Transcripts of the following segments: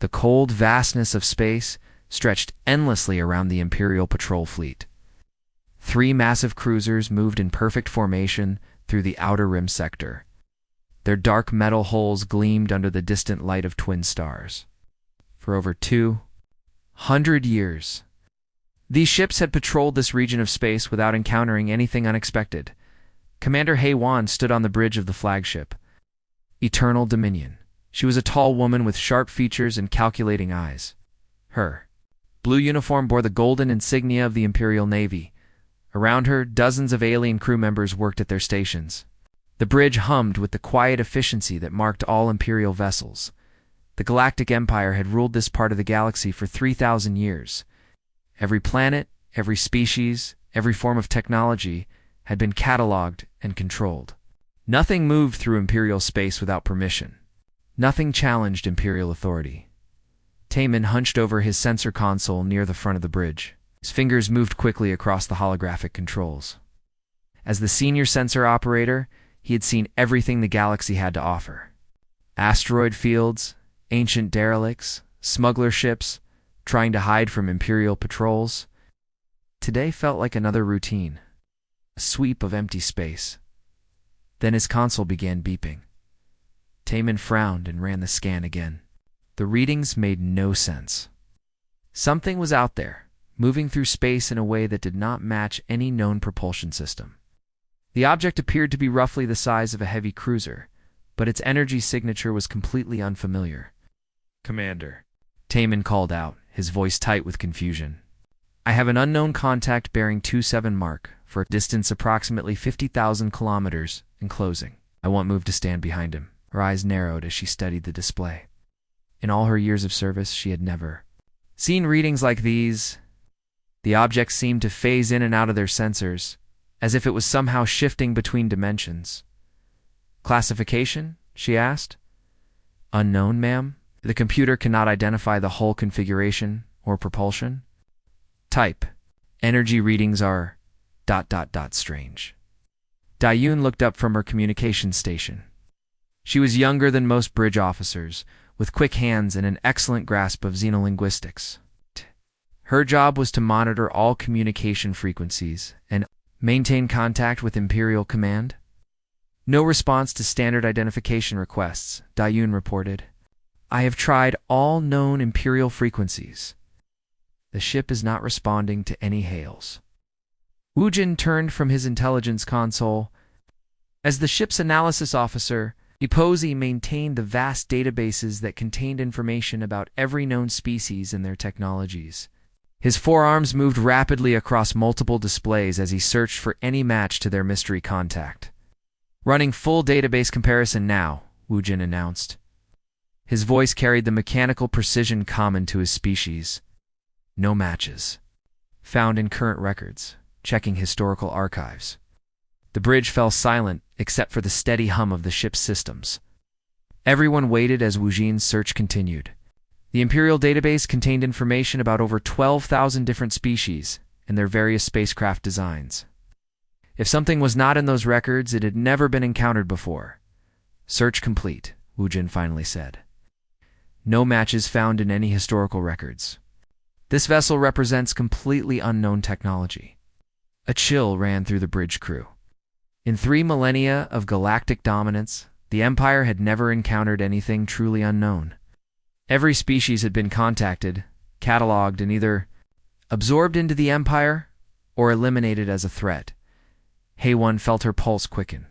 The cold vastness of space stretched endlessly around the Imperial patrol fleet. 3 massive cruisers moved in perfect formation through the outer rim sector. Their dark metal hulls gleamed under the distant light of twin stars. For over 200 years, these ships had patrolled this region of space without encountering anything unexpected. Commander HFY stood on the bridge of the flagship. Eternal Dominion. She was a tall woman with sharp features and calculating eyes. Her blue uniform bore the golden insignia of the Imperial Navy. Around her, dozens of alien crew members worked at their stations. The bridge hummed with the quiet efficiency that marked all Imperial vessels. The Galactic Empire had ruled this part of the galaxy for 3,000 years. Every planet, every species, every form of technology had been catalogued and controlled. Nothing moved through Imperial space without permission. Nothing challenged Imperial authority. Taman hunched over his sensor console near the front of the bridge. His fingers moved quickly across the holographic controls. As the senior sensor operator, he had seen everything the galaxy had to offer. Asteroid fields, ancient derelicts, smuggler ships, trying to hide from Imperial patrols. Today felt like another routine, a sweep of empty space. Then his console began beeping. Taman frowned and ran the scan again. The readings made no sense. Something was out there, moving through space in a way that did not match any known propulsion system. The object appeared to be roughly the size of a heavy cruiser, but its energy signature was completely unfamiliar. "Commander," Taman called out, his voice tight with confusion. "I have an unknown contact bearing 27 mark for a distance approximately 50,000 kilometers and closing. I won't move to stand behind him." Her eyes narrowed as she studied the display. In all her years of service, she had never seen readings like these. The objects seemed to phase in and out of their sensors, as if it was somehow shifting between dimensions. "Classification?" she asked. "Unknown, ma'am. The computer cannot identify the hull configuration or propulsion." "Type. Energy readings are ... strange." Dayun looked up from her communications station. She was younger than most bridge officers, with quick hands and an excellent grasp of xenolinguistics. Her job was to monitor all communication frequencies and maintain contact with Imperial Command. "No response to standard identification requests," Dayun reported. "I have tried all known Imperial frequencies. The ship is not responding to any hails." Wujin turned from his intelligence console. As the ship's analysis officer, Ipozi maintained the vast databases that contained information about every known species and their technologies. His forearms moved rapidly across multiple displays as he searched for any match to their mystery contact. "Running full database comparison now," Wujin announced. His voice carried the mechanical precision common to his species. "No matches. Found in current records. Checking historical archives." The bridge fell silent except for the steady hum of the ship's systems. Everyone waited as Wujin's search continued. The Imperial database contained information about over 12,000 different species and their various spacecraft designs. If something was not in those records, it had never been encountered before. "Search complete," Wujin finally said. "No matches found in any historical records. This vessel represents completely unknown technology." A chill ran through the bridge crew. In 3 millennia of galactic dominance, the Empire had never encountered anything truly unknown. Every species had been contacted, catalogued, and either absorbed into the Empire or eliminated as a threat. HFY felt her pulse quicken.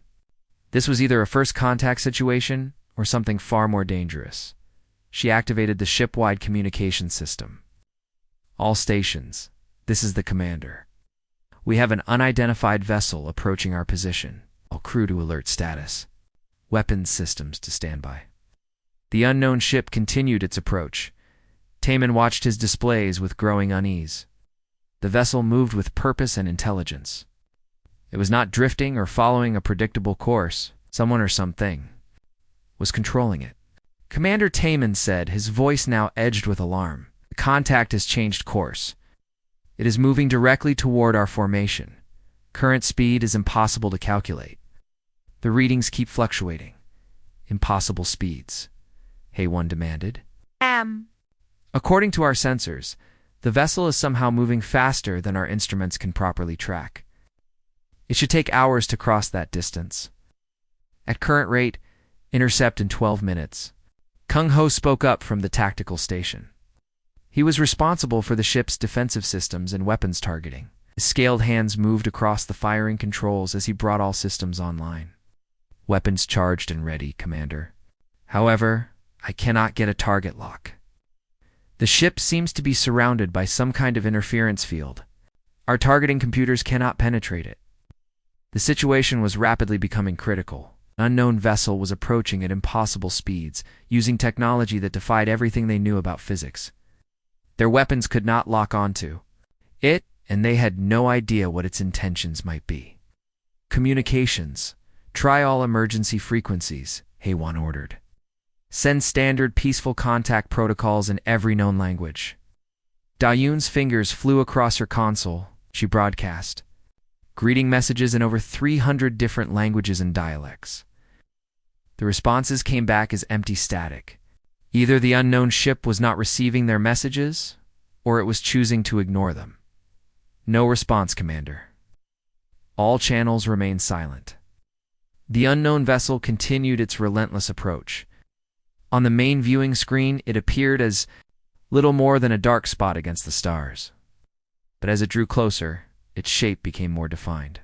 This was either a first contact situation or something far more dangerous. She activated the ship-wide communication system. "All stations, this is the commander. We have an unidentified vessel approaching our position. All crew to alert status. Weapons systems to standby." The unknown ship continued its approach. Taman watched his displays with growing unease. The vessel moved with purpose and intelligence. It was not drifting or following a predictable course. Someone or something was controlling it. Commander Taman said, his voice now edged with alarm. "The contact has changed course. It is moving directly toward our formation. Current speed is impossible to calculate. The readings keep fluctuating. Impossible speeds." HFY demanded. According to our sensors, the vessel is somehow moving faster than our instruments can properly track. It should take hours to cross that distance. At current rate, intercept in 12 minutes. Kung Ho spoke up from the tactical station. He was responsible for the ship's defensive systems and weapons targeting. His scaled hands moved across the firing controls as he brought all systems online. Weapons charged and ready, Commander. However, I cannot get a target lock. The ship seems to be surrounded by some kind of interference field. Our targeting computers cannot penetrate it. The situation was rapidly becoming critical. An unknown vessel was approaching at impossible speeds, using technology that defied everything they knew about physics. Their weapons could not lock onto it, and they had no idea what its intentions might be. Communications. Try all emergency frequencies, Haywan ordered. Send standard peaceful contact protocols in every known language. Dayun's fingers flew across her console. She broadcast greeting messages in over 300 different languages and dialects. The responses came back as empty static. Either the unknown ship was not receiving their messages, or it was choosing to ignore them. No response, Commander. All channels remained silent. The unknown vessel continued its relentless approach. On the main viewing screen, it appeared as little more than a dark spot against the stars. But as it drew closer, its shape became more defined.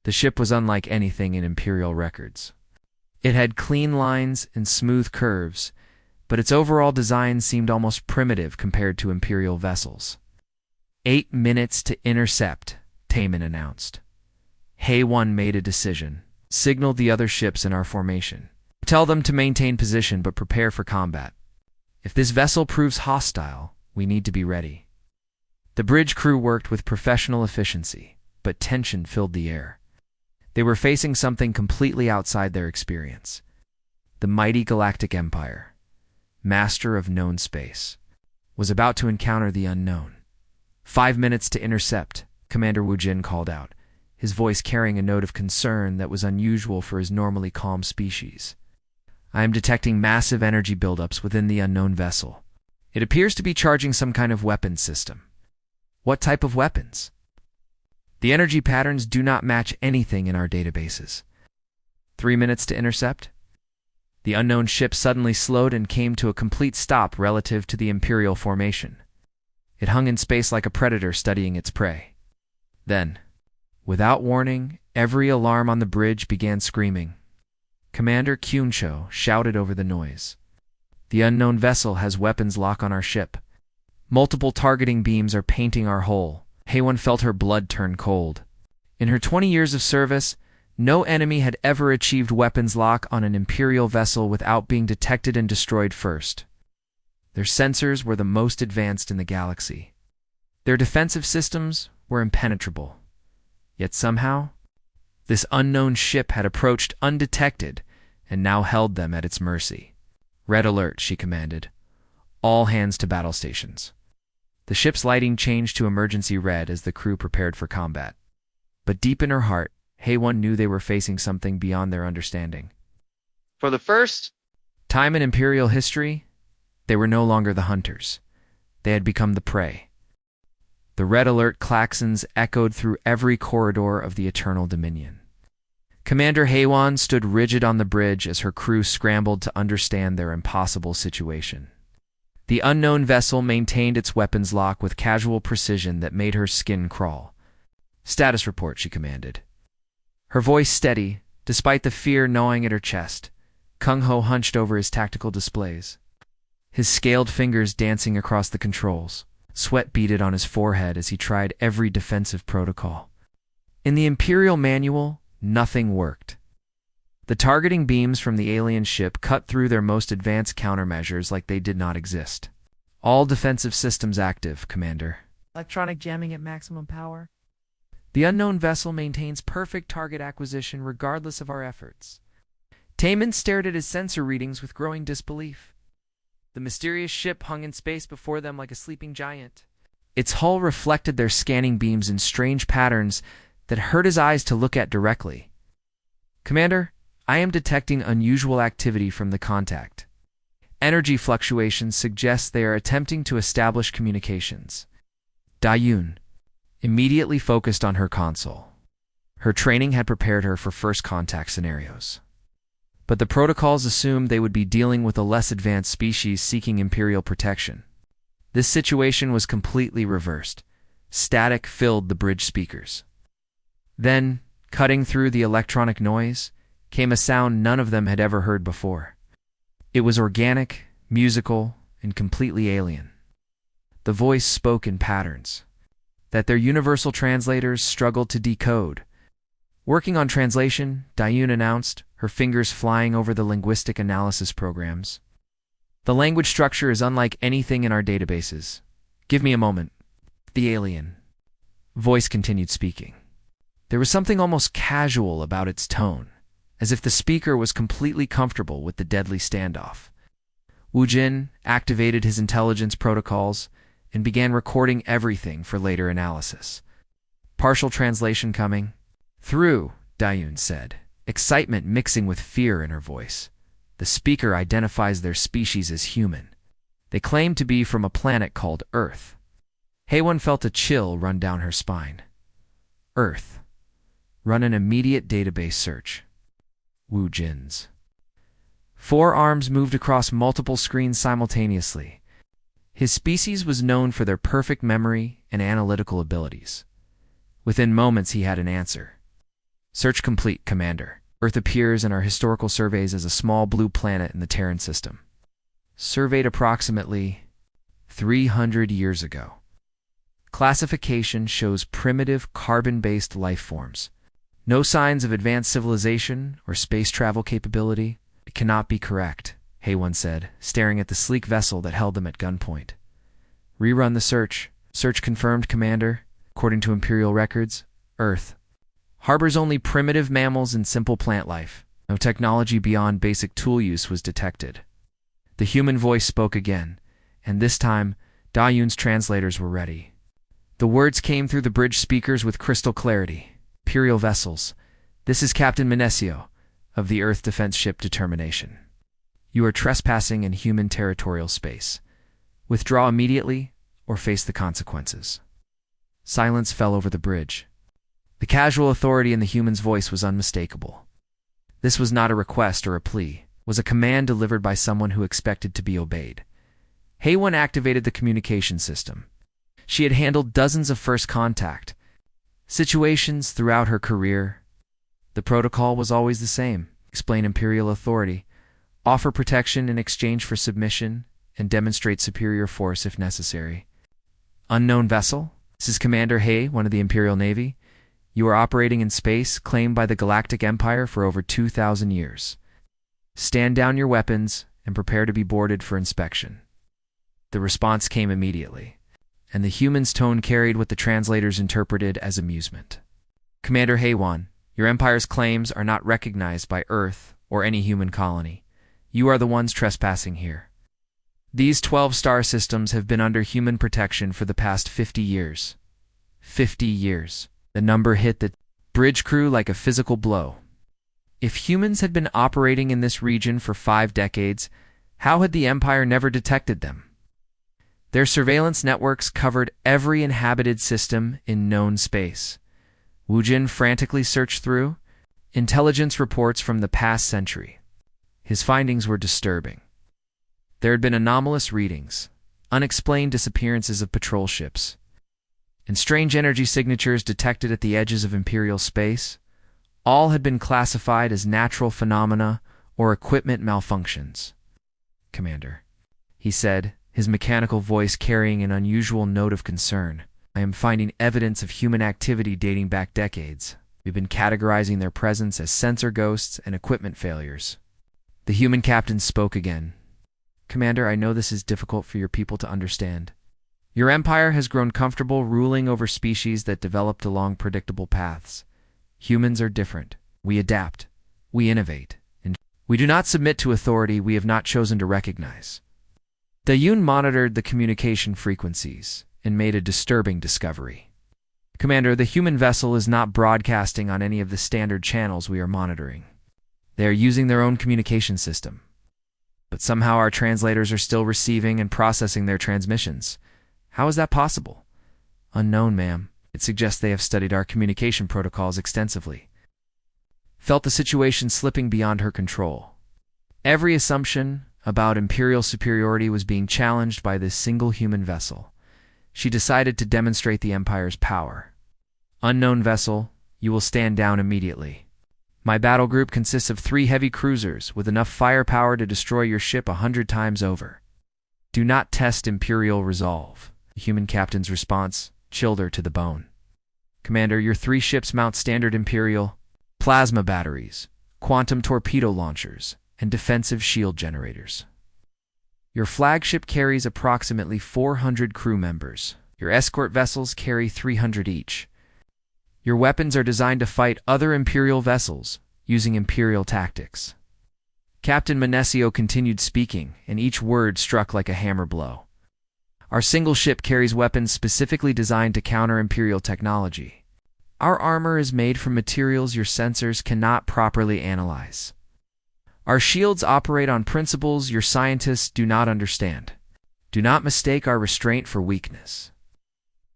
The ship was unlike anything in Imperial records. It had clean lines and smooth curves, but its overall design seemed almost primitive compared to Imperial vessels. 8 minutes to intercept, Taman announced. Haywan made a decision, signaled the other ships in our formation. Tell them to maintain position but prepare for combat. If this vessel proves hostile, we need to be ready. The bridge crew worked with professional efficiency, but tension filled the air. They were facing something completely outside their experience. The mighty Galactic Empire, master of known space, was about to encounter the unknown. 5 minutes to intercept, Commander Wu Jin called out, his voice carrying a note of concern that was unusual for his normally calm species. I am detecting massive energy buildups within the unknown vessel. It appears to be charging some kind of weapons system. What type of weapons? The energy patterns do not match anything in our databases. 3 minutes to intercept? The unknown ship suddenly slowed and came to a complete stop relative to the Imperial formation. It hung in space like a predator studying its prey. Then, without warning, every alarm on the bridge began screaming. Commander Kyuncho shouted over the noise. The unknown vessel has weapons lock on our ship. Multiple targeting beams are painting our hull. Haywan felt her blood turn cold. In her 20 years of service, no enemy had ever achieved weapons lock on an Imperial vessel without being detected and destroyed first. Their sensors were the most advanced in the galaxy. Their defensive systems were impenetrable. Yet somehow, this unknown ship had approached undetected and now held them at its mercy. Red alert, she commanded. All hands to battle stations. The ship's lighting changed to emergency red as the crew prepared for combat. But deep in her heart, Haywan knew they were facing something beyond their understanding. For the first time in Imperial history, they were no longer the hunters. They had become the prey. The red alert klaxons echoed through every corridor of the Eternal Dominion. Commander Haywan stood rigid on the bridge as her crew scrambled to understand their impossible situation. The unknown vessel maintained its weapons lock with casual precision that made her skin crawl. Status report, she commanded. Her voice steady, despite the fear gnawing at her chest. Kung Ho hunched over his tactical displays, his scaled fingers dancing across the controls. Sweat beaded on his forehead as he tried every defensive protocol. In the Imperial manual, nothing worked. The targeting beams from the alien ship cut through their most advanced countermeasures like they did not exist. All defensive systems active, Commander. Electronic jamming at maximum power. The unknown vessel maintains perfect target acquisition regardless of our efforts. Taman stared at his sensor readings with growing disbelief. The mysterious ship hung in space before them like a sleeping giant. Its hull reflected their scanning beams in strange patterns that hurt his eyes to look at directly. Commander, I am detecting unusual activity from the contact. energy fluctuations suggest they are attempting to establish communications. Dayun immediately focused on her console. Her training had prepared her for first contact scenarios. But the protocols assumed they would be dealing with a less advanced species seeking Imperial protection. This situation was completely reversed. Static filled the bridge speakers. Then, cutting through the electronic noise, came a sound none of them had ever heard before. It was organic, musical, and completely alien. The voice spoke in patterns that their universal translators struggled to decode. Working on translation, Dayun announced, her fingers flying over the linguistic analysis programs. The language structure is unlike anything in our databases. Give me a moment. The alien voice continued speaking. There was something almost casual about its tone, as if the speaker was completely comfortable with the deadly standoff. Wu Jin activated his intelligence protocols and began recording everything for later analysis. Partial translation coming through, Dayun said, excitement mixing with fear in her voice. The speaker identifies their species as human. They claim to be from a planet called Earth. Haewon felt a chill run down her spine. Earth. Run an immediate database search. Wu Jin's 4 arms moved across multiple screens simultaneously. His species was known for their perfect memory and analytical abilities. Within moments he had an answer. Search complete, Commander. Earth appears in our historical surveys as a small blue planet in the Terran system. Surveyed approximately 300 years ago. Classification shows primitive carbon-based life forms. No signs of advanced civilization or space travel capability. It cannot be correct, Haewon said, staring at the sleek vessel that held them at gunpoint. Rerun the search. Search confirmed, Commander. According to Imperial records, Earth harbors only primitive mammals and simple plant life. No technology beyond basic tool use was detected. The human voice spoke again, and this time, Dayun's translators were ready. The words came through the bridge speakers with crystal clarity. Imperial vessels, this is Captain Minesio of the Earth Defense Ship Determination. You are trespassing in human territorial space. Withdraw immediately or face the consequences. Silence fell over the bridge. The casual authority in the human's voice was unmistakable. This was not a request or a plea. It was a command delivered by someone who expected to be obeyed. Haewon activated the communication system. She had handled dozens of first contact situations throughout her career. The protocol was always the same. Explain Imperial authority, offer protection in exchange for submission, and demonstrate superior force if necessary. Unknown vessel? This is Commander Hay, one of the Imperial Navy. You are operating in space claimed by the Galactic Empire for over 2,000 years. Stand down your weapons and prepare to be boarded for inspection. The response came immediately, and the human's tone carried what the translators interpreted as amusement. Commander Haewon, your Empire's claims are not recognized by Earth or any human colony. You are the ones trespassing here. These 12 star systems have been under human protection for the past 50 years. 50 years. The number hit the bridge crew like a physical blow. If humans had been operating in this region for 5 decades, how had the Empire never detected them? Their surveillance networks covered every inhabited system in known space. Wu Jin frantically searched through intelligence reports from the past century. His findings were disturbing. There had been anomalous readings, unexplained disappearances of patrol ships, and strange energy signatures detected at the edges of Imperial space. All had been classified as natural phenomena or equipment malfunctions. Commander, he said, his mechanical voice carrying an unusual note of concern. I am finding evidence of human activity dating back decades. We've been categorizing their presence as sensor ghosts and equipment failures. The human captain spoke again. Commander, I know this is difficult for your people to understand. Your empire has grown comfortable ruling over species that developed along predictable paths. Humans are different. We adapt. We innovate. And we do not submit to authority we have not chosen to recognize. Dayun monitored the communication frequencies and made a disturbing discovery. Commander, the human vessel is not broadcasting on any of the standard channels we are monitoring. They are using their own communication system. But somehow our translators are still receiving and processing their transmissions. How is that possible? Unknown, ma'am. It suggests they have studied our communication protocols extensively. Felt the situation slipping beyond her control. Every assumption about Imperial superiority was being challenged by this single human vessel. She decided to demonstrate the Empire's power. Unknown vessel, you will stand down immediately. My battle group consists of 3 heavy cruisers with enough firepower to destroy your ship 100 times over. Do not test Imperial resolve. The human captain's response chilled her to the bone. Commander, your 3 ships mount standard Imperial plasma batteries, quantum torpedo launchers, and defensive shield generators. Your flagship carries approximately 400 crew members. Your escort vessels carry 300 each. Your weapons are designed to fight other Imperial vessels using Imperial tactics. Captain Menesio continued speaking, and each word struck like a hammer blow. Our single ship carries weapons specifically designed to counter Imperial technology. Our armor is made from materials your sensors cannot properly analyze. Our shields operate on principles your scientists do not understand. Do not mistake our restraint for weakness.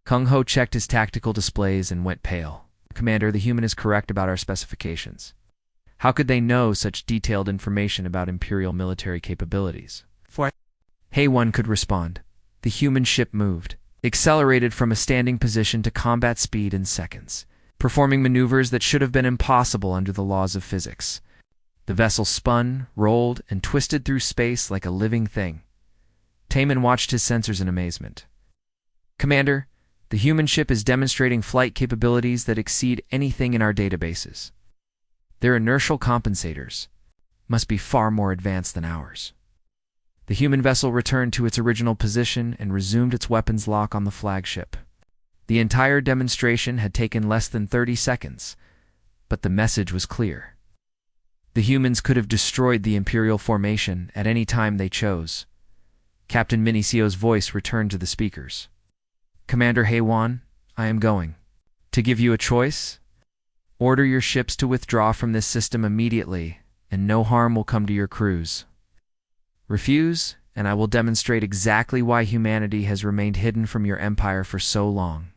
Kung Ho checked his tactical displays and went pale. Commander, the human is correct about our specifications. How could they know such detailed information about Imperial military capabilities? Hay-1 could respond. The human ship moved, accelerated from a standing position to combat speed in seconds, performing maneuvers that should have been impossible under the laws of physics. The vessel spun, rolled, and twisted through space like a living thing. Taman watched his sensors in amazement. Commander, the human ship is demonstrating flight capabilities that exceed anything in our databases. Their inertial compensators must be far more advanced than ours. The human vessel returned to its original position and resumed its weapons lock on the flagship. The entire demonstration had taken less than 30 seconds, but the message was clear. The humans could have destroyed the Imperial formation at any time they chose. Captain Minisio's voice returned to the speakers. Commander Hay-1, I am going to give you a choice. Order your ships to withdraw from this system immediately, and no harm will come to your crews. Refuse, and I will demonstrate exactly why humanity has remained hidden from your empire for so long.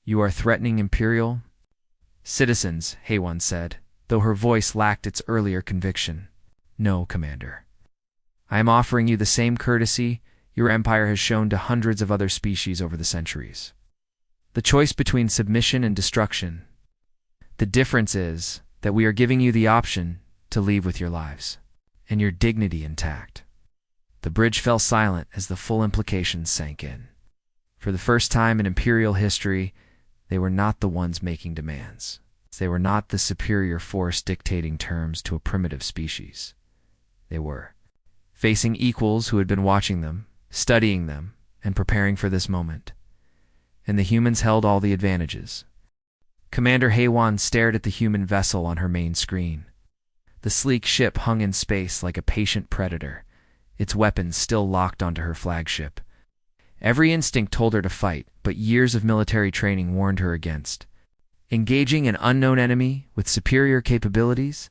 You are threatening Imperial citizens, Hay-1 said, though her voice lacked its earlier conviction. No, Commander. I am offering you the same courtesy your empire has shown to hundreds of other species over the centuries. The choice between submission and destruction. The difference is that we are giving you the option to leave with your lives and your dignity intact. The bridge fell silent as the full implications sank in. For the first time in Imperial history, they were not the ones making demands. They were not the superior force dictating terms to a primitive species. They were facing equals who had been watching them, studying them, and preparing for this moment. And the humans held all the advantages. Commander Hay-1 stared at the human vessel on her main screen. The sleek ship hung in space like a patient predator, its weapons still locked onto her flagship. Every instinct told her to fight, but years of military training warned her against. Engaging an unknown enemy with superior capabilities?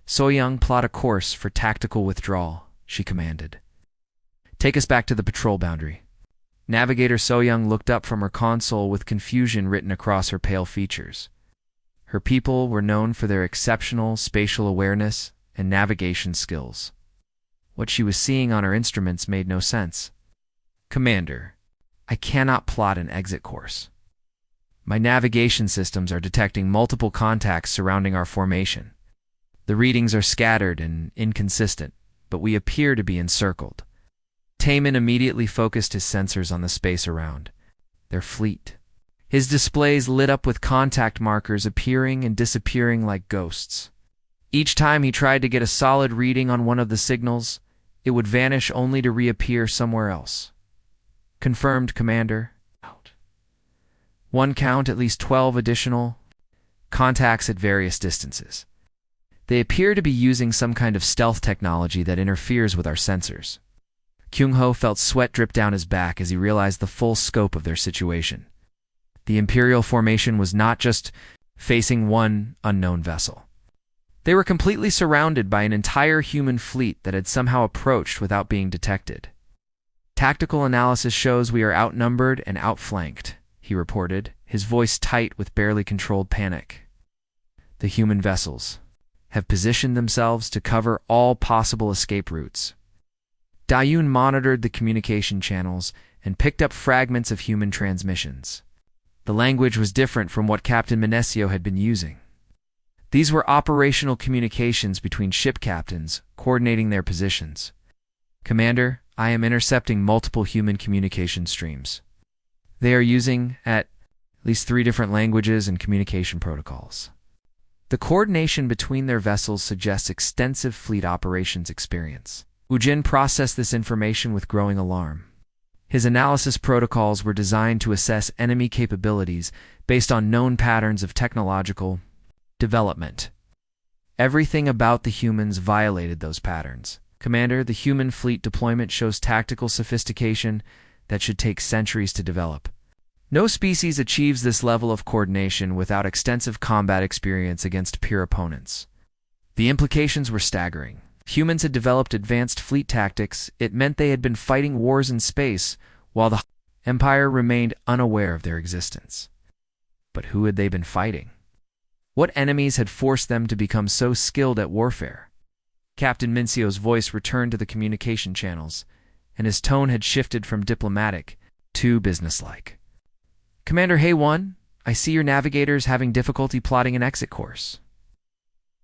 So-Young, plot a course for tactical withdrawal, she commanded. Take us back to the patrol boundary. Navigator So-Young looked up from her console with confusion written across her pale features. Her people were known for their exceptional spatial awareness and navigation skills. What she was seeing on her instruments made no sense. Commander, I cannot plot an exit course. My navigation systems are detecting multiple contacts surrounding our formation. The readings are scattered and inconsistent, but we appear to be encircled. Taman immediately focused his sensors on the space around. Their fleet. His displays lit up with contact markers appearing and disappearing like ghosts. Each time he tried to get a solid reading on one of the signals, it would vanish only to reappear somewhere else. Confirmed, Commander. Out. One count at least 12 additional contacts at various distances. They appear to be using some kind of stealth technology that interferes with our sensors. Kyung-ho felt sweat drip down his back as he realized the full scope of their situation. The Imperial formation was not just facing one unknown vessel. They were completely surrounded by an entire human fleet that had somehow approached without being detected. Tactical analysis shows we are outnumbered and outflanked, he reported, his voice tight with barely controlled panic. The human vessels have positioned themselves to cover all possible escape routes. Dayun monitored the communication channels and picked up fragments of human transmissions. The language was different from what Captain Menesio had been using. These were operational communications between ship captains, coordinating their positions. Commander, I am intercepting multiple human communication streams. They are using at least 3 different languages and communication protocols. The coordination between their vessels suggests extensive fleet operations experience. Ujin processed this information with growing alarm. His analysis protocols were designed to assess enemy capabilities based on known patterns of technological development. Everything about the humans violated those patterns. Commander, the human fleet deployment shows tactical sophistication that should take centuries to develop. No species achieves this level of coordination without extensive combat experience against peer opponents. The implications were staggering. If humans had developed advanced fleet tactics, it meant they had been fighting wars in space, while the Empire remained unaware of their existence. But who had they been fighting? What enemies had forced them to become so skilled at warfare? Captain Mencio's voice returned to the communication channels, and his tone had shifted from diplomatic to businesslike. Commander Hay-1, I see your navigators having difficulty plotting an exit course.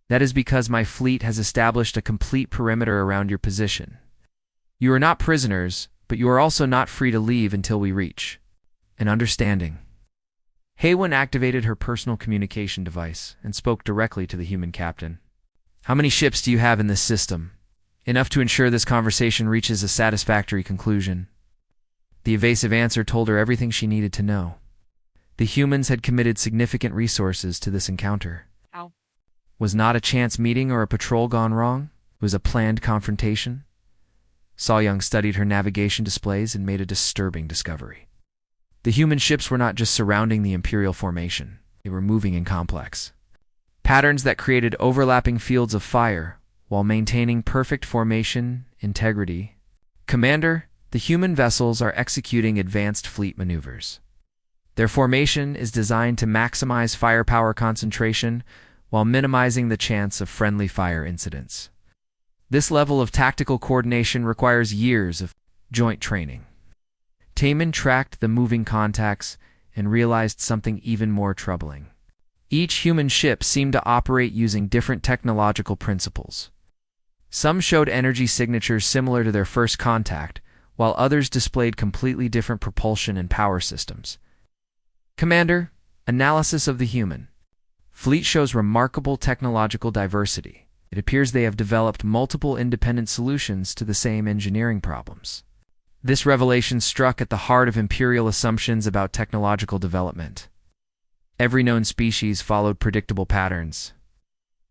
That is because my fleet has established a complete perimeter around your position. You are not prisoners, but you are also not free to leave until we reach an understanding. Hay-1 activated her personal communication device and spoke directly to the human captain. How many ships do you have in this system? Enough to ensure this conversation reaches a satisfactory conclusion. The evasive answer told her everything she needed to know. The humans had committed significant resources to this encounter. Was not a chance meeting or a patrol gone wrong? It was a planned confrontation? Sawyung studied her navigation displays and made a disturbing discovery. The human ships were not just surrounding the Imperial formation. They were moving in complex patterns that created overlapping fields of fire while maintaining perfect formation integrity. Commander, the human vessels are executing advanced fleet maneuvers. Their formation is designed to maximize firepower concentration while minimizing the chance of friendly fire incidents. This level of tactical coordination requires years of joint training. Taemin tracked the moving contacts and realized something even more troubling. Each human ship seemed to operate using different technological principles. Some showed energy signatures similar to their first contact, while others displayed completely different propulsion and power systems. Commander, analysis of the human fleet shows remarkable technological diversity. It appears they have developed multiple independent solutions to the same engineering problems. This revelation struck at the heart of Imperial assumptions about technological development. Every known species followed predictable patterns,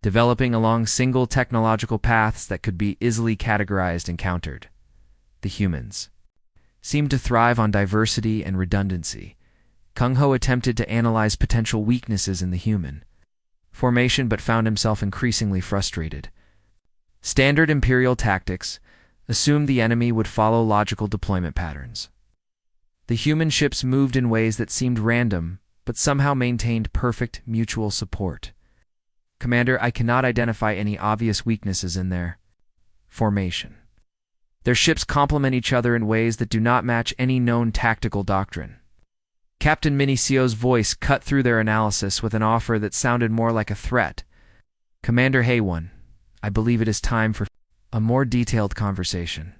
developing along single technological paths that could be easily categorized and countered. The humans seemed to thrive on diversity and redundancy. Kung Ho attempted to analyze potential weaknesses in the human formation but found himself increasingly frustrated. Standard Imperial tactics assumed the enemy would follow logical deployment patterns. The human ships moved in ways that seemed random but somehow maintained perfect mutual support. Commander, I cannot identify any obvious weaknesses in their formation. Their ships complement each other in ways that do not match any known tactical doctrine. Captain Menicio's voice cut through their analysis with an offer that sounded more like a threat. Commander Hay-1, I believe it is time for a more detailed conversation.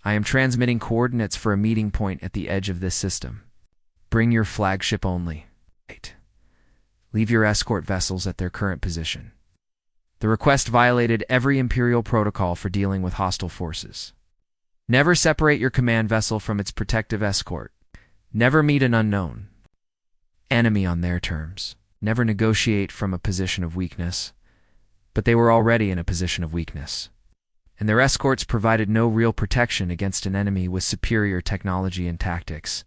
I am transmitting coordinates for a meeting point at the edge of this system. Bring your flagship only. 8. Leave your escort vessels at their current position. The request violated every Imperial protocol for dealing with hostile forces. Never separate your command vessel from its protective escort. Never meet an unknown enemy on their terms. Never negotiate from a position of weakness. But they were already in a position of weakness, and their escorts provided no real protection against an enemy with superior technology and tactics.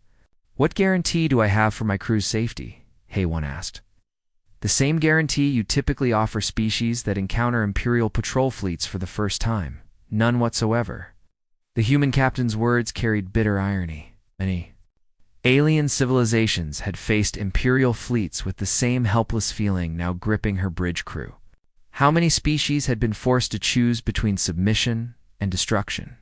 What guarantee do I have for my crew's safety? Hay-1 asked. The same guarantee you typically offer species that encounter Imperial patrol fleets for the first time. None whatsoever. The human captain's words carried bitter irony. Many alien civilizations had faced Imperial fleets with the same helpless feeling now gripping her bridge crew. How many species had been forced to choose between submission and destruction?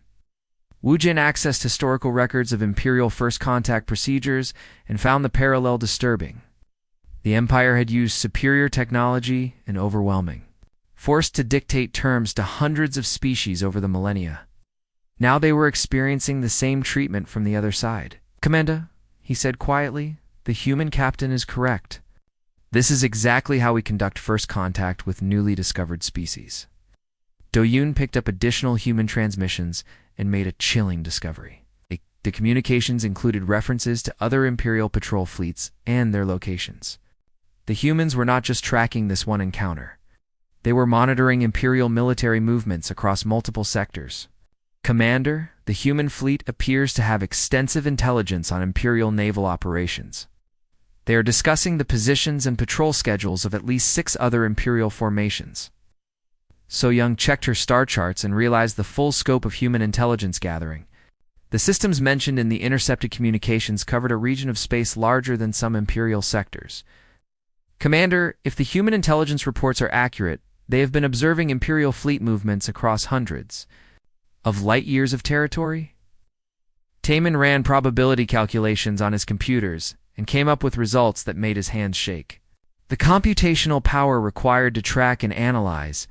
Wu Jin accessed historical records of Imperial first contact procedures and found the parallel disturbing. The Empire had used superior technology and overwhelming, forced to dictate terms to hundreds of species over the millennia. Now they were experiencing the same treatment from the other side. "Commander," he said quietly, "the human captain is correct. This is exactly how we conduct first contact with newly discovered species." Do-Yoon picked up additional human transmissions and made a chilling discovery. The communications included references to other Imperial patrol fleets and their locations. The humans were not just tracking this one encounter. They were monitoring Imperial military movements across multiple sectors. "Commander, the human fleet appears to have extensive intelligence on Imperial naval operations. They are discussing the positions and patrol schedules of at least 6 other Imperial formations." So Young checked her star charts and realized the full scope of human intelligence gathering. The systems mentioned in the intercepted communications covered a region of space larger than some Imperial sectors. "Commander, if the human intelligence reports are accurate, they have been observing Imperial fleet movements across hundreds of light years of territory?" Taman ran probability calculations on his computers and came up with results that made his hands shake. The computational power required to track and analyze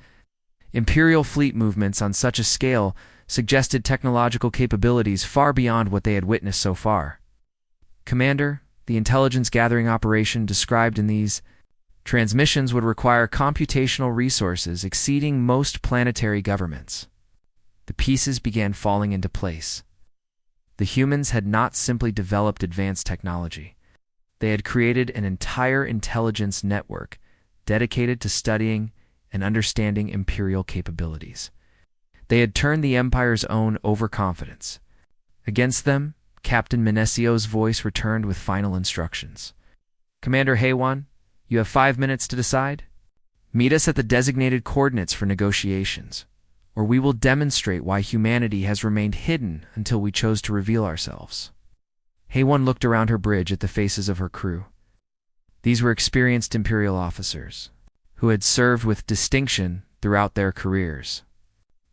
Imperial fleet movements on such a scale suggested technological capabilities far beyond what they had witnessed so far. "Commander, the intelligence gathering operation described in these transmissions would require computational resources exceeding most planetary governments." The pieces began falling into place. The humans had not simply developed advanced technology. They had created an entire intelligence network dedicated to studying and understanding Imperial capabilities. They had turned the Empire's own overconfidence against them. Captain Minesio's voice returned with final instructions. "Commander Haewon, you have 5 minutes to decide. Meet us at the designated coordinates for negotiations, or we will demonstrate why humanity has remained hidden until we chose to reveal ourselves." Haewon looked around her bridge at the faces of her crew. These were experienced Imperial officers who had served with distinction throughout their careers.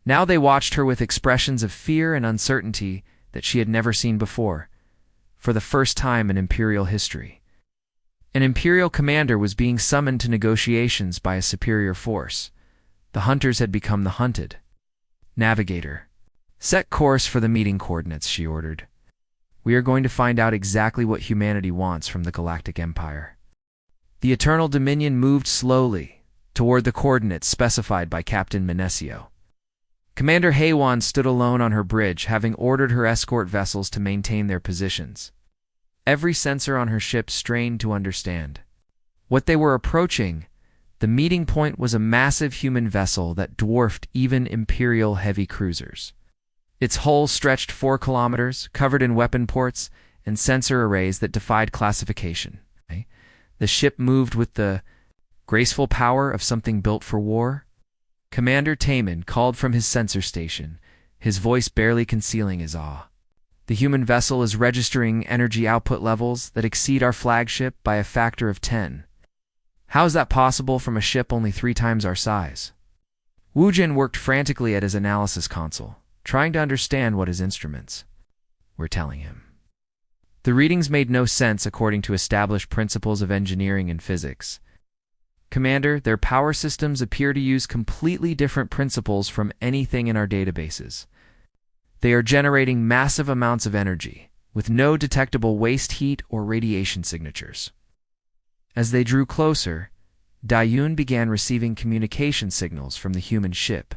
Now they watched her with expressions of fear and uncertainty that she had never seen before, for the first time in Imperial history. An Imperial commander was being summoned to negotiations by a superior force. The hunters had become the hunted. "Navigator, set course for the meeting coordinates," she ordered. "We are going to find out exactly what humanity wants from the Galactic Empire." The Eternal Dominion moved slowly toward the coordinates specified by Captain Minesio. Commander Haewon stood alone on her bridge, having ordered her escort vessels to maintain their positions. Every sensor on her ship strained to understand what they were approaching. The meeting point was a massive human vessel that dwarfed even Imperial heavy cruisers. Its hull stretched 4 kilometers, covered in weapon ports and sensor arrays that defied classification. The ship moved with the graceful power of something built for war. Commander Taman called from his sensor station, his voice barely concealing his awe. "The human vessel is registering energy output levels that exceed our flagship by a factor of 10. How is that possible from a ship only 3 times our size?" Wu Jin worked frantically at his analysis console, trying to understand what his instruments were telling him. The readings made no sense according to established principles of engineering and physics. "Commander, their power systems appear to use completely different principles from anything in our databases. They are generating massive amounts of energy, with no detectable waste heat or radiation signatures." As they drew closer, Do-Yoon began receiving communication signals from the human ship.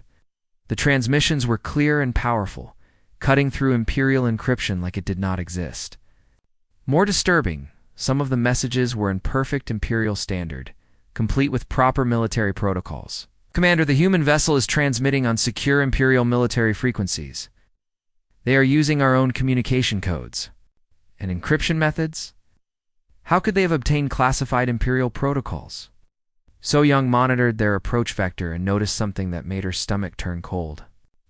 The transmissions were clear and powerful, cutting through Imperial encryption like it did not exist. More disturbing, some of the messages were in perfect Imperial standard, complete with proper military protocols. "Commander, the human vessel is transmitting on secure Imperial military frequencies. They are using our own communication codes and encryption methods. How could they have obtained classified Imperial protocols?" So Young monitored their approach vector and noticed something that made her stomach turn cold.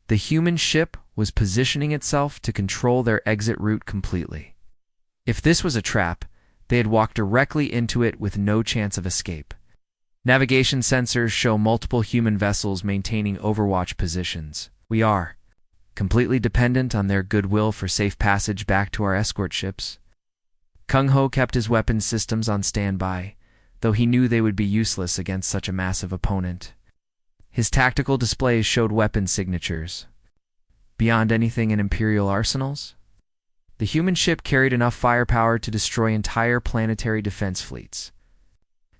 The human ship was positioning itself to control their exit route completely. If this was a trap, they had walked directly into it with no chance of escape. Navigation sensors show multiple human vessels maintaining overwatch positions. We are completely dependent on their goodwill for safe passage back to our escort ships. Kung Ho kept his weapons systems on standby, though he knew they would be useless against such a massive opponent. His tactical displays showed weapon signatures. Beyond anything in Imperial arsenals, the human ship carried enough firepower to destroy entire planetary defense fleets.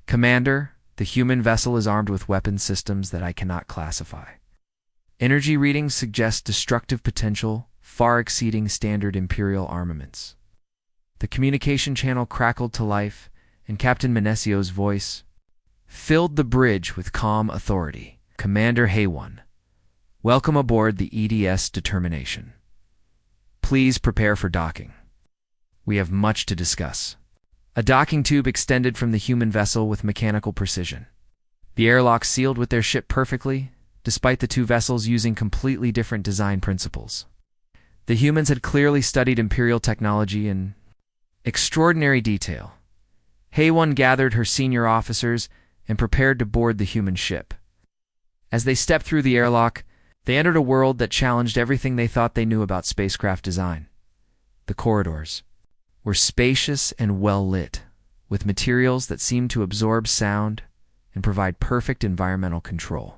Commander, the human vessel is armed with weapon systems that I cannot classify. Energy readings suggest destructive potential far exceeding standard Imperial armaments. The communication channel crackled to life, and Captain Menesio's voice filled the bridge with calm authority. Commander Hay-1, welcome aboard the EDS Determination. Please prepare for docking. We have much to discuss. A docking tube extended from the human vessel with mechanical precision. The airlock sealed with their ship perfectly, despite the two vessels using completely different design principles. The humans had clearly studied Imperial technology in extraordinary detail. Hay-1 gathered her senior officers and prepared to board the human ship. As they stepped through the airlock, they entered a world that challenged everything they thought they knew about spacecraft design. The corridors were spacious and well-lit, with materials that seemed to absorb sound and provide perfect environmental control.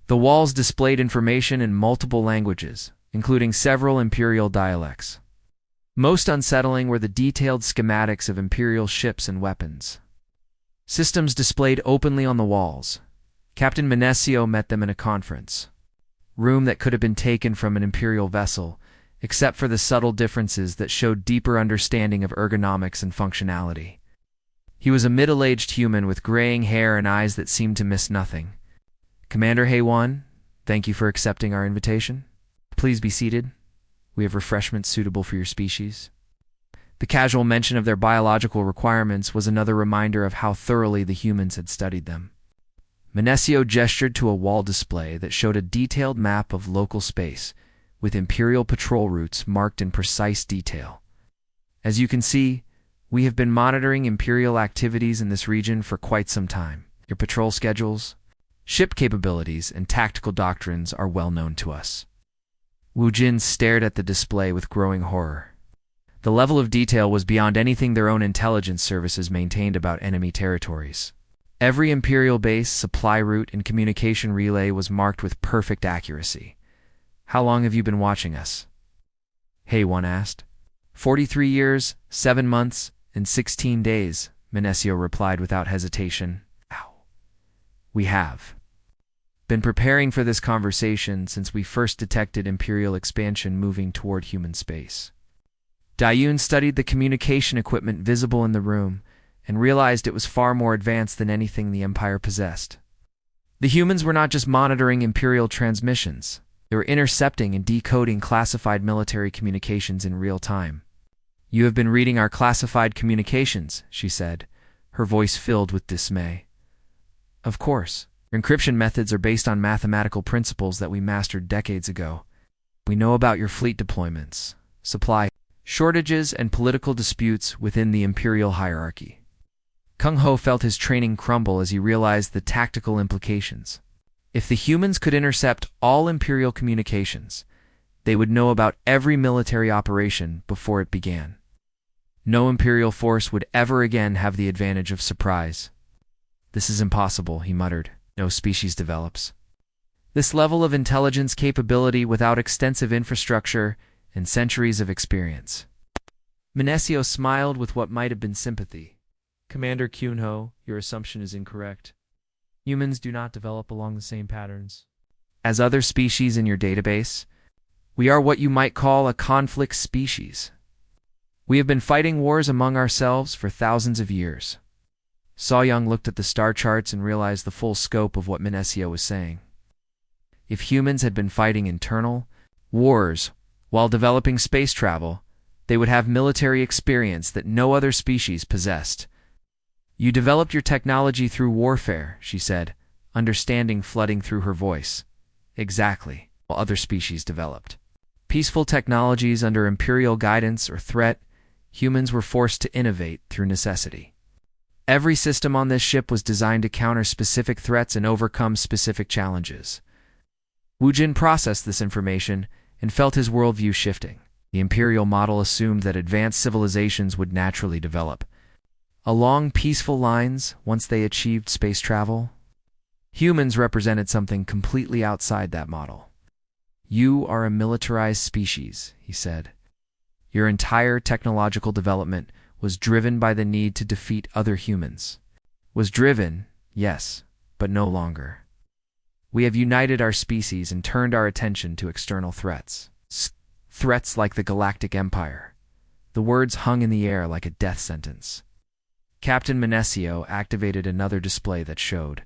The walls displayed information in multiple languages, including several Imperial dialects. Most unsettling were the detailed schematics of Imperial ships and weapons. Systems displayed openly on the walls. Captain Menesio met them in a conference room that could have been taken from an Imperial vessel, except for the subtle differences that showed deeper understanding of ergonomics and functionality. He was a middle-aged human with graying hair and eyes that seemed to miss nothing. Commander Hay-1, thank you for accepting our invitation. Please be seated. We have refreshments suitable for your species. The casual mention of their biological requirements was another reminder of how thoroughly the humans had studied them. Menesio gestured to a wall display that showed a detailed map of local space, with Imperial patrol routes marked in precise detail. As you can see, we have been monitoring Imperial activities in this region for quite some time. Your patrol schedules, ship capabilities, and tactical doctrines are well known to us. Wu Jin stared at the display with growing horror. The level of detail was beyond anything their own intelligence services maintained about enemy territories. Every Imperial base, supply route, and communication relay was marked with perfect accuracy. How long have you been watching us? Hay-1 asked. 43 years, 7 months, and 16 days, Menesio replied without hesitation. Ow. We have been preparing for this conversation since we first detected Imperial expansion moving toward human space. Dayun studied the communication equipment visible in the room and realized it was far more advanced than anything the Empire possessed. The humans were not just monitoring Imperial transmissions, they were intercepting and decoding classified military communications in real time. You have been reading our classified communications, she said, her voice filled with dismay. Of course. Encryption methods are based on mathematical principles that we mastered decades ago. We know about your fleet deployments, supply shortages, and political disputes within the Imperial hierarchy. Kung Ho felt his training crumble as he realized the tactical implications. If the humans could intercept all Imperial communications, they would know about every military operation before it began. No Imperial force would ever again have the advantage of surprise. This is impossible, he muttered. No species develops this level of intelligence capability without extensive infrastructure and centuries of experience. Menesio smiled with what might have been sympathy. Commander Kyunho, your assumption is incorrect. Humans do not develop along the same patterns as other species in your database. We are what you might call a conflict species. We have been fighting wars among ourselves for thousands of years. Sawyang looked at the star charts and realized the full scope of what Menesio was saying. If humans had been fighting internal wars while developing space travel, they would have military experience that no other species possessed. You developed your technology through warfare, she said, understanding flooding through her voice. Exactly, while other species developed peaceful technologies under imperial guidance or threat, humans were forced to innovate through necessity. Every system on this ship was designed to counter specific threats and overcome specific challenges. Wu Jin processed this information and felt his worldview shifting. The imperial model assumed that advanced civilizations would naturally develop along peaceful lines once they achieved space travel. Humans represented something completely outside that model. You are a militarized species, he said. Your entire technological development was driven by the need to defeat other humans. Was driven, yes, but no longer. We have united our species and turned our attention to external threats. Threats like the Galactic Empire. The words hung in the air like a death sentence. Captain Menesio activated another display that showed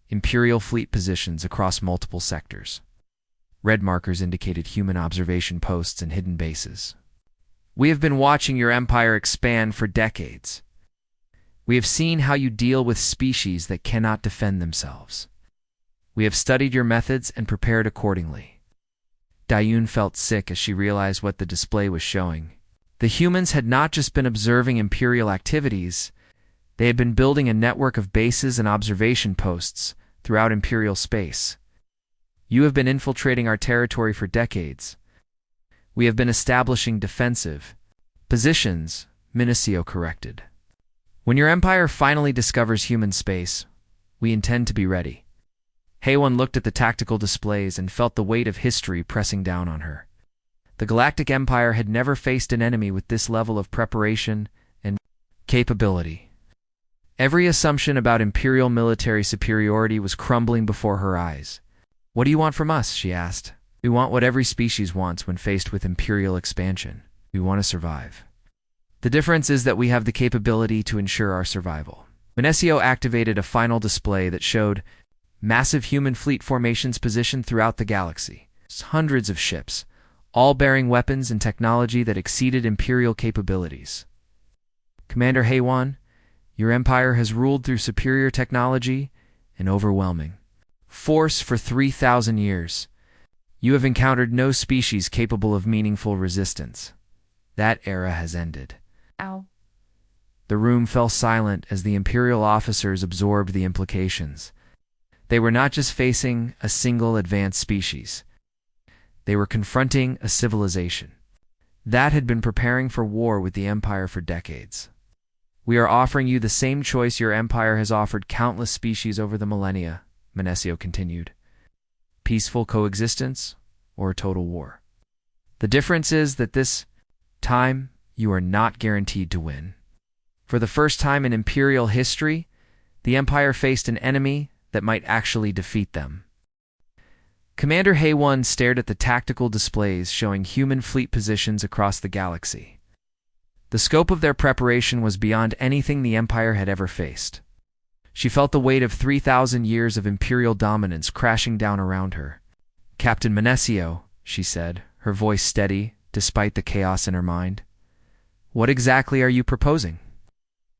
Imperial fleet positions across multiple sectors. Red markers indicated human observation posts and hidden bases. We have been watching your empire expand for decades. We have seen how you deal with species that cannot defend themselves. We have studied your methods and prepared accordingly. Dayun felt sick as she realized what the display was showing. The humans had not just been observing Imperial activities, they had been building a network of bases and observation posts throughout Imperial space. You have been infiltrating our territory for decades. We have been establishing defensive positions, Menesio corrected. When your empire finally discovers human space, we intend to be ready. Haewon looked at the tactical displays and felt the weight of history pressing down on her. The Galactic Empire had never faced an enemy with this level of preparation and capability. Every assumption about Imperial military superiority was crumbling before her eyes. What do you want from us? She asked. We want what every species wants when faced with Imperial expansion. We want to survive. The difference is that we have the capability to ensure our survival. Menesio activated a final display that showed massive human fleet formations positioned throughout the galaxy. Hundreds of ships, all bearing weapons and technology that exceeded Imperial capabilities. Commander Haewon, your empire has ruled through superior technology and overwhelming force for 3,000 years. You have encountered no species capable of meaningful resistance. That era has ended. Ow. The room fell silent as the Imperial officers absorbed the implications. They were not just facing a single advanced species. They were confronting a civilization that had been preparing for war with the Empire for decades. We are offering you the same choice your empire has offered countless species over the millennia, Menesio continued. Peaceful coexistence or total war. The difference is that this time you are not guaranteed to win. For the first time in Imperial history, the Empire faced an enemy that might actually defeat them. Commander Haewon stared at the tactical displays showing human fleet positions across the galaxy. The scope of their preparation was beyond anything the Empire had ever faced. She felt the weight of 3,000 years of Imperial dominance crashing down around her. Captain Menesio, she said, her voice steady despite the chaos in her mind. What exactly are you proposing?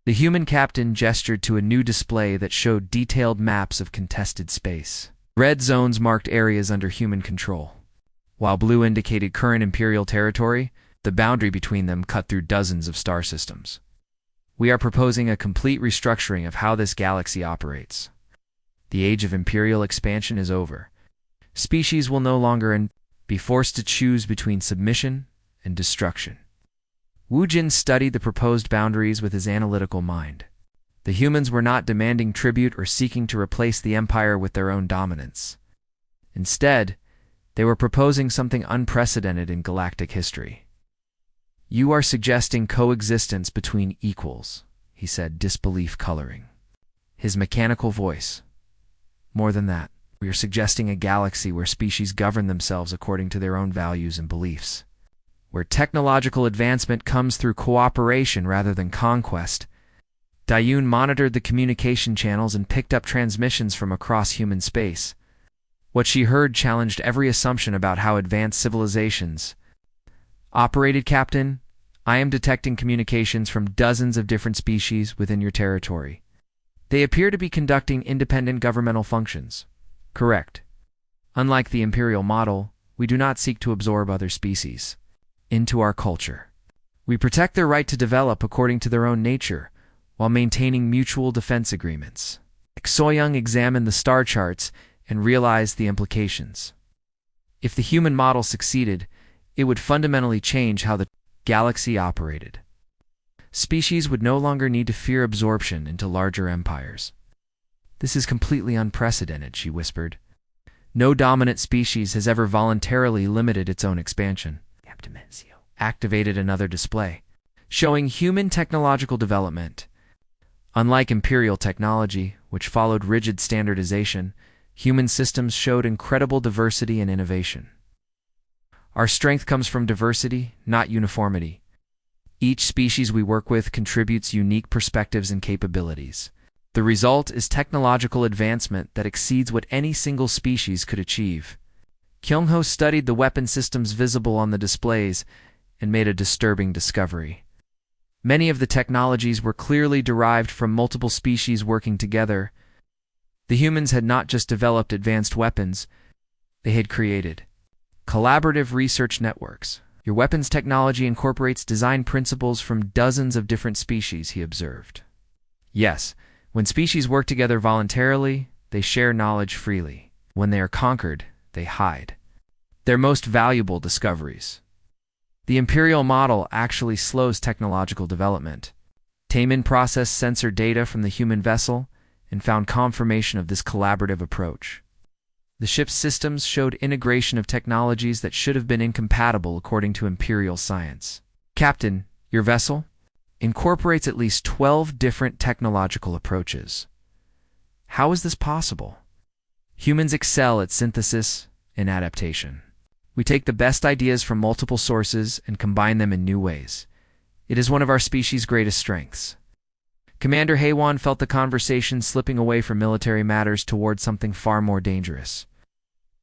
The human captain gestured to a new display that showed detailed maps of contested space. Red zones marked areas under human control, while blue indicated current Imperial territory. The boundary between them cut through dozens of star systems. We are proposing a complete restructuring of how this galaxy operates. The age of Imperial expansion is over. Species will no longer be forced to choose between submission and destruction. Wu Jin studied the proposed boundaries with his analytical mind. The humans were not demanding tribute or seeking to replace the Empire with their own dominance. Instead, they were proposing something unprecedented in galactic history. You are suggesting coexistence between equals, he said, disbelief coloring his mechanical voice. More than that, we are suggesting a galaxy where species govern themselves according to their own values and beliefs, where technological advancement comes through cooperation rather than conquest. Dayun monitored the communication channels and picked up transmissions from across human space. What she heard challenged every assumption about how advanced civilizations operated. Captain, I am detecting communications from dozens of different species within your territory. They appear to be conducting independent governmental functions. Correct. Unlike the imperial model, we do not seek to absorb other species into our culture. We protect their right to develop according to their own nature, while maintaining mutual defense agreements. Soyoung examined the star charts and realized the implications. If the human model succeeded, it would fundamentally change how the galaxy operated. Species would no longer need to fear absorption into larger empires. This is completely unprecedented, she whispered. No dominant species has ever voluntarily limited its own expansion. Captain Mencio activated another display, showing human technological development. Unlike imperial technology, which followed rigid standardization, human systems showed incredible diversity and innovation. Our strength comes from diversity, not uniformity. Each species we work with contributes unique perspectives and capabilities. The result is technological advancement that exceeds what any single species could achieve. Kyung-ho studied the weapon systems visible on the displays and made a disturbing discovery. Many of the technologies were clearly derived from multiple species working together. The humans had not just developed advanced weapons, they had created collaborative research networks. Your weapons technology incorporates design principles from dozens of different species, he observed. Yes, when species work together voluntarily, they share knowledge freely. When they are conquered, they hide their most valuable discoveries. The imperial model actually slows technological development. Taemin processed sensor data from the human vessel and found confirmation of this collaborative approach. The ship's systems showed integration of technologies that should have been incompatible according to imperial science. Captain, your vessel incorporates at least 12 different technological approaches. How is this possible? Humans excel at synthesis and adaptation. We take the best ideas from multiple sources and combine them in new ways. It is one of our species' greatest strengths. Commander Haewon felt the conversation slipping away from military matters toward something far more dangerous.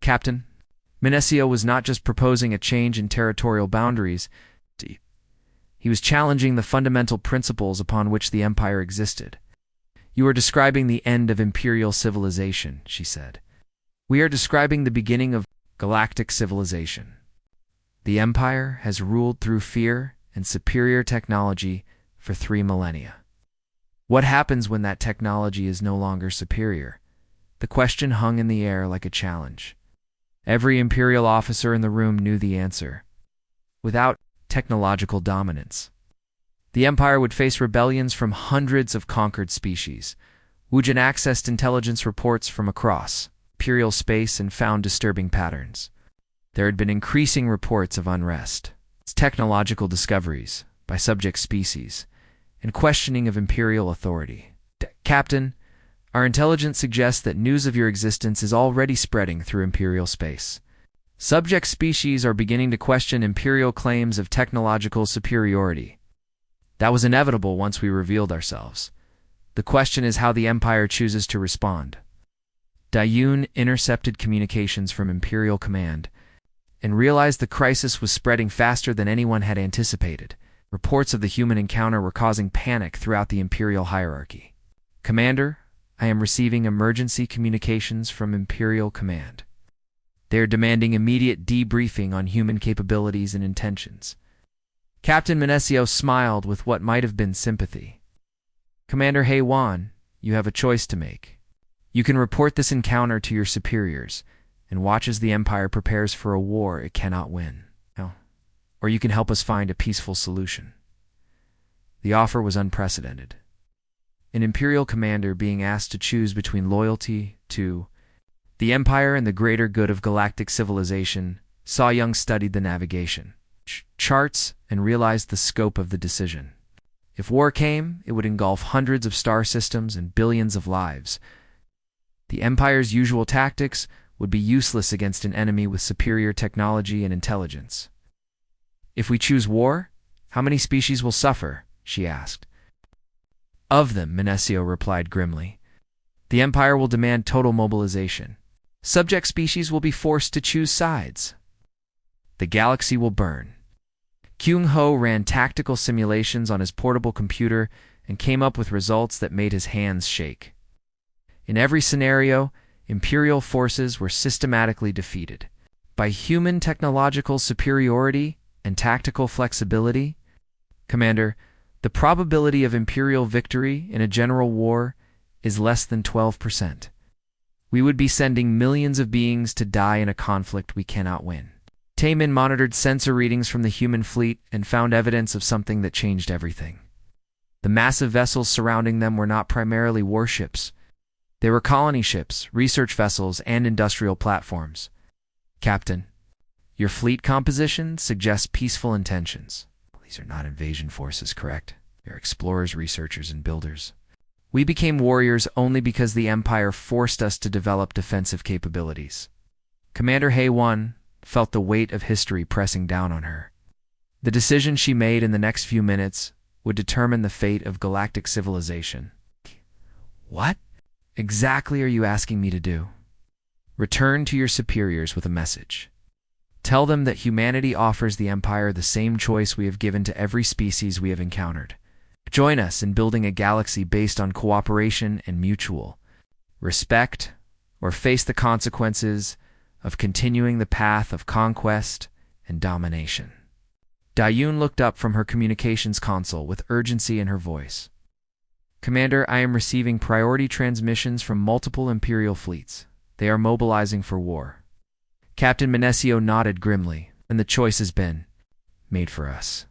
Captain, Mencio was not just proposing a change in territorial boundaries. He was challenging the fundamental principles upon which the Empire existed. You are describing the end of imperial civilization, she said. We are describing the beginning of galactic civilization. The Empire has ruled through fear and superior technology for 3 millennia. What happens when that technology is no longer superior? The question hung in the air like a challenge. Every imperial officer in the room knew the answer. Without technological dominance, the Empire would face rebellions from hundreds of conquered species. Wujin accessed intelligence reports from across imperial space and found disturbing patterns. There had been increasing reports of unrest, technological discoveries by subject species, and questioning of imperial authority. Captain, our intelligence suggests that news of your existence is already spreading through imperial space. Subject species are beginning to question imperial claims of technological superiority. That was inevitable once we revealed ourselves. The question is how the Empire chooses to respond. Dayun intercepted communications from Imperial Command and realized the crisis was spreading faster than anyone had anticipated. Reports of the human encounter were causing panic throughout the Imperial hierarchy. Commander, I am receiving emergency communications from Imperial Command. They are demanding immediate debriefing on human capabilities and intentions. Captain Mencio smiled with what might have been sympathy. Commander Haewon, you have a choice to make. You can report this encounter to your superiors and watch as the Empire prepares for a war it cannot win. Or you can help us find a peaceful solution. The offer was unprecedented. An Imperial commander being asked to choose between loyalty to the Empire and the greater good of galactic civilization. Soyoung studied the navigation charts and realized the scope of the decision. If war came, it would engulf hundreds of star systems and billions of lives. The Empire's usual tactics would be useless against an enemy with superior technology and intelligence. If we choose war, how many species will suffer? She asked. Of them, Mencio replied grimly. The Empire will demand total mobilization. Subject species will be forced to choose sides. The galaxy will burn. Kyung-ho ran tactical simulations on his portable computer and came up with results that made his hands shake. In every scenario, Imperial forces were systematically defeated. By human technological superiority and tactical flexibility, Commander, the probability of Imperial victory in a general war is less than 12%. We would be sending millions of beings to die in a conflict we cannot win. Taemin monitored sensor readings from the human fleet and found evidence of something that changed everything. The massive vessels surrounding them were not primarily warships. They were colony ships, research vessels, and industrial platforms. Captain, your fleet composition suggests peaceful intentions. These are not invasion forces, correct? They're explorers, researchers, and builders. We became warriors only because the Empire forced us to develop defensive capabilities. Commander Hay-1 felt the weight of history pressing down on her. The decision she made in the next few minutes would determine the fate of galactic civilization. What exactly are you asking me to do? Return to your superiors with a message. Tell them that humanity offers the Empire the same choice we have given to every species we have encountered. Join us in building a galaxy based on cooperation and mutual respect, or face the consequences of continuing the path of conquest and domination. Dayun looked up from her communications console with urgency in her voice. Commander, I am receiving priority transmissions from multiple Imperial fleets. They are mobilizing for war. Captain Menesio nodded grimly, and the choice has been made for us.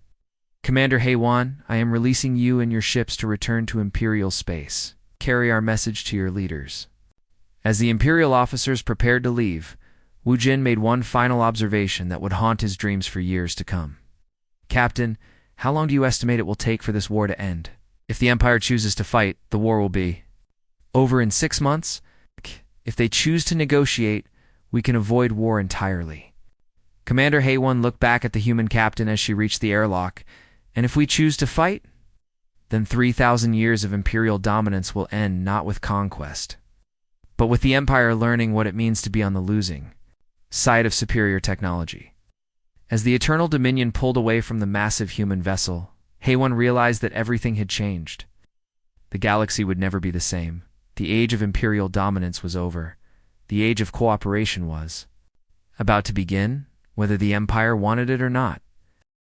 Commander Hay-1, I am releasing you and your ships to return to Imperial space. Carry our message to your leaders. As the Imperial officers prepared to leave, Wu Jin made one final observation that would haunt his dreams for years to come. Captain, how long do you estimate it will take for this war to end? If the Empire chooses to fight, the war will be over in 6 months. If they choose to negotiate, we can avoid war entirely. Commander Hay-1 looked back at the human captain as she reached the airlock. And if we choose to fight, then 3,000 years of Imperial dominance will end not with conquest, but with the Empire learning what it means to be on the losing side of superior technology. As the Eternal Dominion pulled away from the massive human vessel, Hay-1 realized that everything had changed. The galaxy would never be the same. The age of Imperial dominance was over. The age of cooperation was about to begin, whether the Empire wanted it or not.